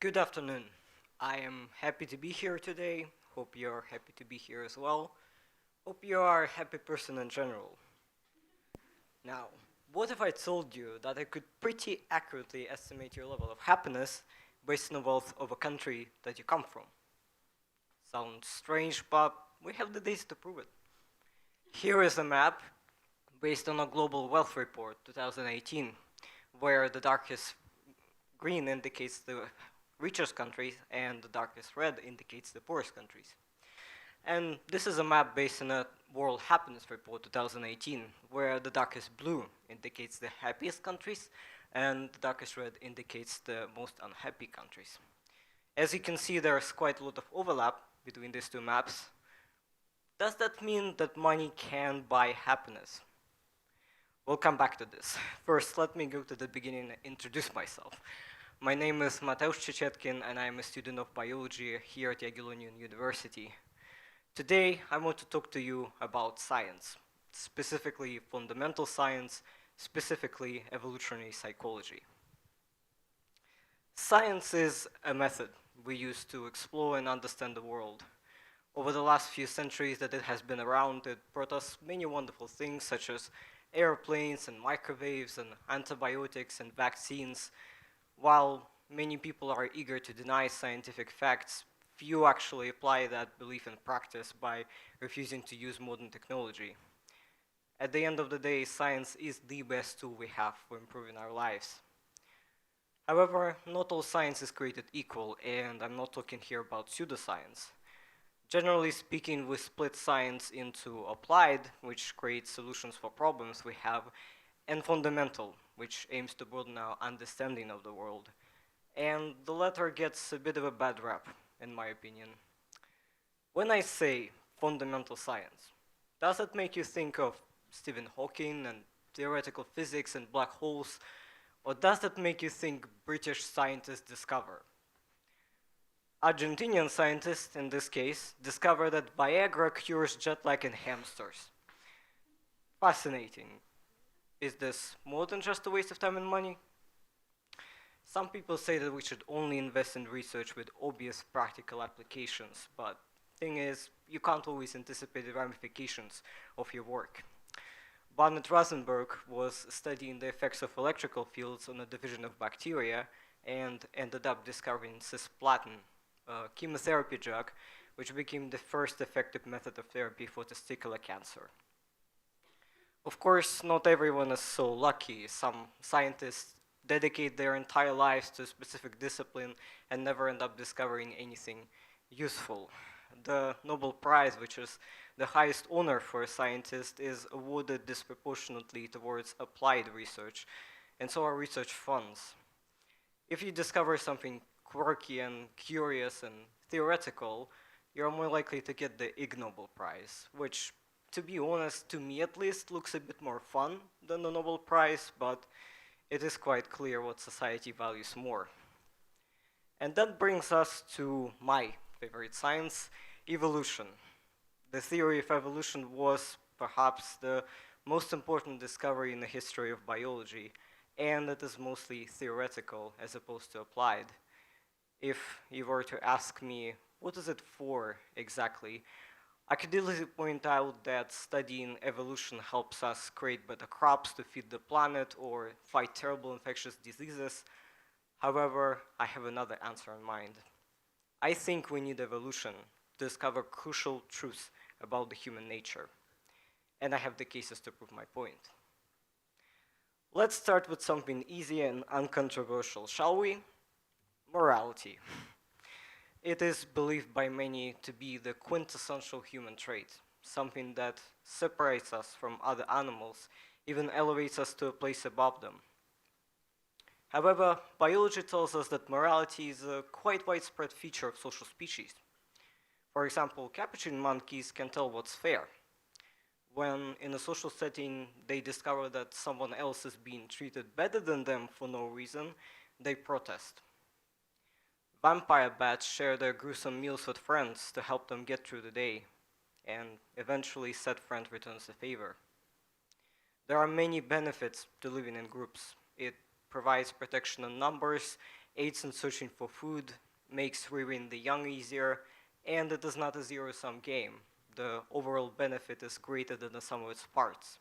Good afternoon. I am happy to be here today. Hope you're happy to be here as well. Hope you are a happy person in general. Now, what if I told you that I could pretty accurately estimate your level of happiness based on the wealth of a country that you come from? Sounds strange, but we have the data to prove it. Here is a map based on a Global Wealth Report 2018, where the darkest green indicates the richest countries and the darkest red indicates the poorest countries. And this is a map based on a World Happiness Report 2018, where the darkest blue indicates the happiest countries and the darkest red indicates the most unhappy countries. As you can see, there's quite a lot of overlap between these two maps. Does that mean that money can buy happiness? We'll come back to this. First, let me go to the beginning and introduce myself. My name is Chechetkin, and I am a student of biology here at Jagiellonian University. Today, I want to talk to you about science, specifically fundamental science, specifically evolutionary psychology. Science is a method we use to explore and understand the world. Over the last few centuries that it has been around, it brought us many wonderful things such as airplanes and microwaves and antibiotics and vaccines. While many people are eager to deny scientific facts, few actually apply that belief in practice by refusing to use modern technology. At the end of the day, science is the best tool we have for improving our lives. However, not all science is created equal, and I'm not talking here about pseudoscience. Generally speaking, we split science into applied, which creates solutions for problems we have, and fundamental, which aims to broaden our understanding of the world. And the latter gets a bit of a bad rap, in my opinion. When I say fundamental science, does it make you think of Stephen Hawking and theoretical physics and black holes, or does it make you think British scientists discover? Argentinian scientists, in this case, discover that Viagra cures jet lag in hamsters. Fascinating. Is this more than just a waste of time and money? Some people say that we should only invest in research with obvious practical applications, but thing is, you can't always anticipate the ramifications of your work. Barnett Rosenberg was studying the effects of electrical fields on the division of bacteria and ended up discovering cisplatin, a chemotherapy drug, which became the first effective method of therapy for testicular cancer. Of course, not everyone is so lucky. Some scientists dedicate their entire lives to a specific discipline and never end up discovering anything useful. The Nobel Prize, which is the highest honor for a scientist, is awarded disproportionately towards applied research, and so are research funds. If you discover something quirky and curious and theoretical, you're more likely to get the Ig Nobel Prize, which, to be honest, to me at least, looks a bit more fun than the Nobel Prize, but it is quite clear what society values more. And that brings us to my favorite science, evolution. The theory of evolution was perhaps the most important discovery in the history of biology, and it is mostly theoretical as opposed to applied. If you were to ask me, what is it for exactly? I could easily point out that studying evolution helps us create better crops to feed the planet or fight terrible infectious diseases. However, I have another answer in mind. I think we need evolution to discover crucial truths about the human nature. And I have the cases to prove my point. Let's start with something easy and uncontroversial, shall we? Morality. It is believed by many to be the quintessential human trait, something that separates us from other animals, even elevates us to a place above them. However, biology tells us that morality is a quite widespread feature of social species. For example, capuchin monkeys can tell what's fair. When in a social setting they discover that someone else is being treated better than them for no reason, they protest. Vampire bats share their gruesome meals with friends to help them get through the day, and eventually said friend returns the favor. There are many benefits to living in groups. It provides protection in numbers, aids in searching for food, makes rearing the young easier, and it is not a zero-sum game. The overall benefit is greater than the sum of its parts.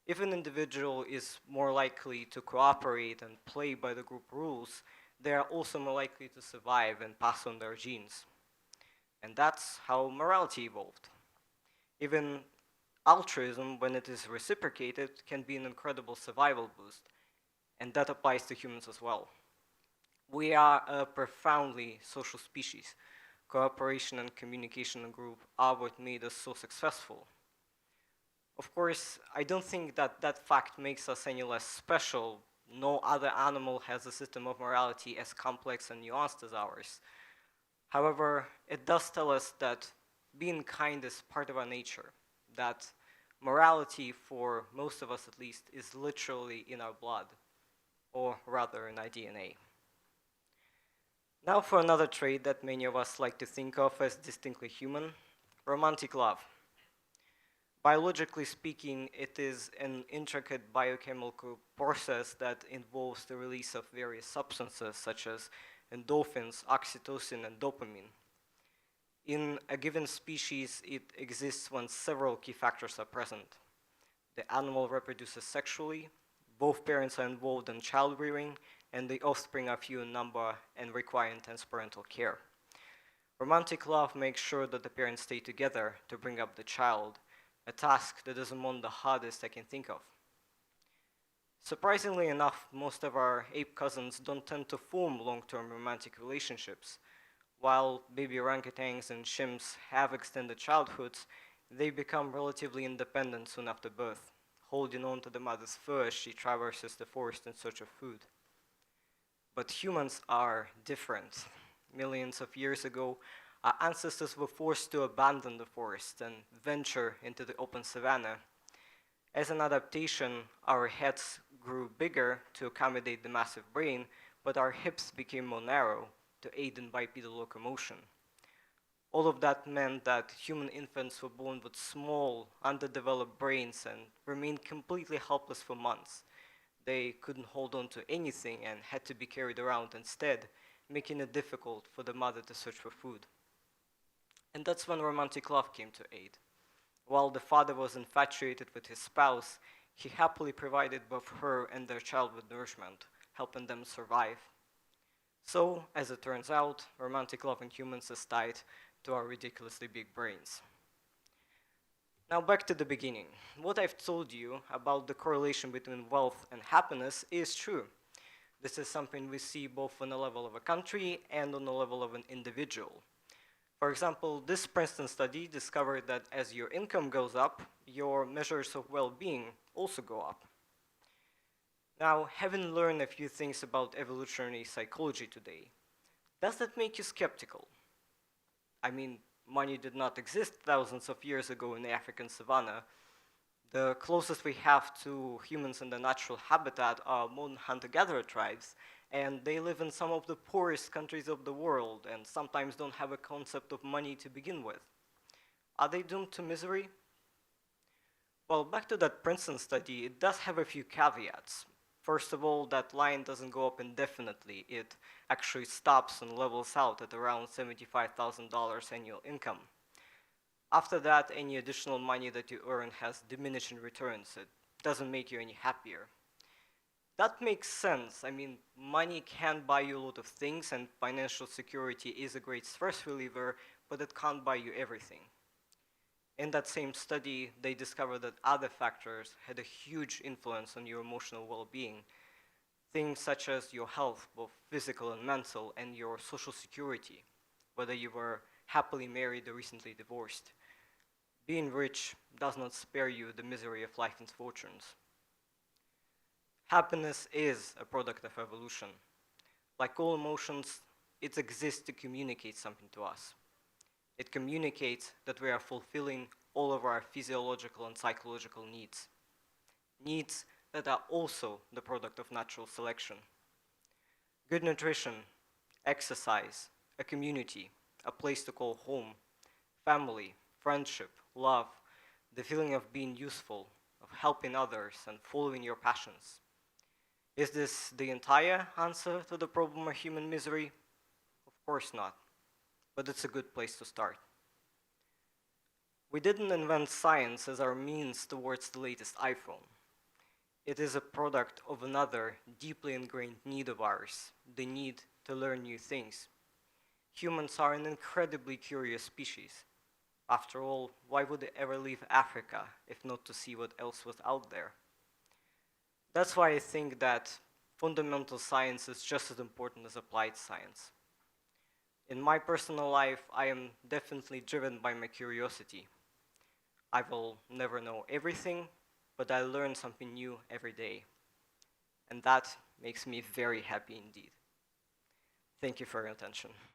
If an individual is more likely to cooperate and play by the group rules, they are also more likely to survive and pass on their genes. And that's how morality evolved. Even altruism, when it is reciprocated, can be an incredible survival boost, and that applies to humans as well. We are a profoundly social species. Cooperation and communication in group are what made us so successful. Of course, I don't think that that fact makes us any less special. No other animal has a system of morality as complex and nuanced as ours. However, it does tell us that being kind is part of our nature, that morality, for most of us at least, is literally in our blood, or rather in our DNA. Now for another trait that many of us like to think of as distinctly human, romantic love. Biologically speaking, it is an intricate biochemical process that involves the release of various substances such as endorphins, oxytocin, and dopamine. In a given species, it exists when several key factors are present. The animal reproduces sexually, both parents are involved in child rearing, and the offspring are few in number and require intense parental care. Romantic love makes sure that the parents stay together to bring up the child, a task that is among the hardest I can think of. Surprisingly enough, most of our ape cousins don't tend to form long-term romantic relationships. While baby orangutans and chimps have extended childhoods, they become relatively independent soon after birth, holding on to the mother's fur as she traverses the forest in search of food. But humans are different. Millions of years ago, our ancestors were forced to abandon the forest and venture into the open savanna. As an adaptation, our heads grew bigger to accommodate the massive brain, but our hips became more narrow to aid in bipedal locomotion. All of that meant that human infants were born with small, underdeveloped brains and remained completely helpless for months. They couldn't hold on to anything and had to be carried around instead, making it difficult for the mother to search for food. And that's when romantic love came to aid. While the father was infatuated with his spouse, he happily provided both her and their child with nourishment, helping them survive. So, as it turns out, romantic love in humans is tied to our ridiculously big brains. Now back to the beginning. What I've told you about the correlation between wealth and happiness is true. This is something we see both on the level of a country and on the level of an individual. For example, this Princeton study discovered that as your income goes up, your measures of well-being also go up. Now, having learned a few things about evolutionary psychology today, does that make you skeptical? I mean, money did not exist thousands of years ago in the African savanna. The closest we have to humans in the natural habitat are modern hunter-gatherer tribes, and they live in some of the poorest countries of the world and sometimes don't have a concept of money to begin with. Are they doomed to misery? Well, back to that Princeton study, it does have a few caveats. First of all, that line doesn't go up indefinitely. It actually stops and levels out at around $75,000 annual income. After that, any additional money that you earn has diminishing returns. It doesn't make you any happier. That makes sense. I mean, money can buy you a lot of things, and financial security is a great stress reliever, but it can't buy you everything. In that same study, they discovered that other factors had a huge influence on your emotional well-being. Things such as your health, both physical and mental, and your social security, whether you were happily married or recently divorced. Being rich does not spare you the misery of life and fortunes. Happiness is a product of evolution. Like all emotions, it exists to communicate something to us. It communicates that we are fulfilling all of our physiological and psychological needs. Needs that are also the product of natural selection. Good nutrition, exercise, a community, a place to call home, family, friendship, love, the feeling of being useful, of helping others and following your passions. Is this the entire answer to the problem of human misery? Of course not, but it's a good place to start. We didn't invent science as our means towards the latest iPhone. It is a product of another deeply ingrained need of ours, the need to learn new things. Humans are an incredibly curious species. After all, why would they ever leave Africa if not to see what else was out there? That's why I think that fundamental science is just as important as applied science. In my personal life, I am definitely driven by my curiosity. I will never know everything, but I learn something new every day. And that makes me very happy indeed. Thank you for your attention.